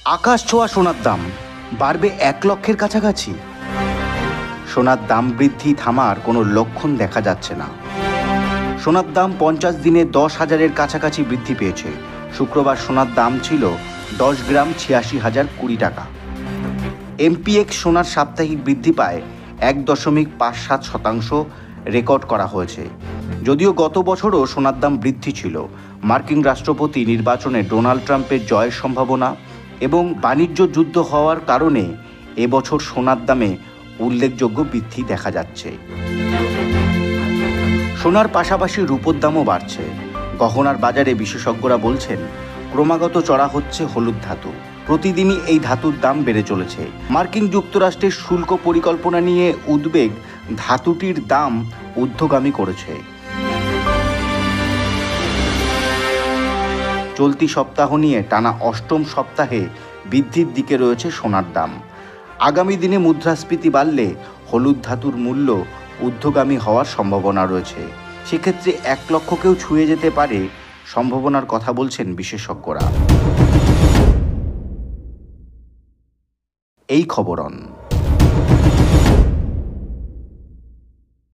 আকাশ ছোঁয়া সোনার দাম বাড়বে 1,00,000-এর কাছাকাছি। সোনার দাম বৃদ্ধি থামার কোনো লক্ষণ দেখা যাচ্ছে না। সোনার দাম 50 দিনে 10,000-এর কাছাকাছি বৃদ্ধি পেয়েছে। শুক্রবার সোনার দাম ছিল 10 গ্রাম 86,020 টাকা। এমপিএক্স সোনার সাপ্তাহিক বৃদ্ধি পায় 1.57% রেকর্ড করা হয়েছে। যদিও গত বছরও সোনার দাম বৃদ্ধি ছিল। মার্কিন রাষ্ট্রপতি নির্বাচনে ডোনাল্ড ট্রাম্পের জয়ের সম্ভাবনা এবং বাণিজ্য যুদ্ধ হওয়ার কারণে এবছর সোনার দামে উল্লেখযোগ্য বৃদ্ধি দেখা যাচ্ছে। সোনার পাশাপাশি রূপোর দামও বাড়ছে। গহনার বাজারে বিশেষজ্ঞরা বলছেন ক্রমাগত চড়া হচ্ছে হলুদ ধাতু। প্রতিদিনই এই ধাতুর দাম বেড়ে চলেছে। মার্কিন যুক্তরাষ্ট্রের শুল্ক পরিকল্পনা নিয়ে উদ্বেগ ধাতুটির দাম ঊর্ধ্বগামী করেছে। চলতি সপ্তাহ নিয়ে টানা 8ম সপ্তাহে বৃদ্ধির দিকে রয়েছে সোনার দাম। আগামী দিনে মুদ্রাস্ফীতি বাড়লে হলুদ ধাতুর মূল্য ঊর্ধ্বগামী হওয়ার সম্ভাবনা রয়েছে। সেক্ষেত্রে 1,00,000-কেও ছুঁয়ে যেতে পারে সম্ভাবনার কথা বলছেন বিশেষজ্ঞরা। এই খবরন।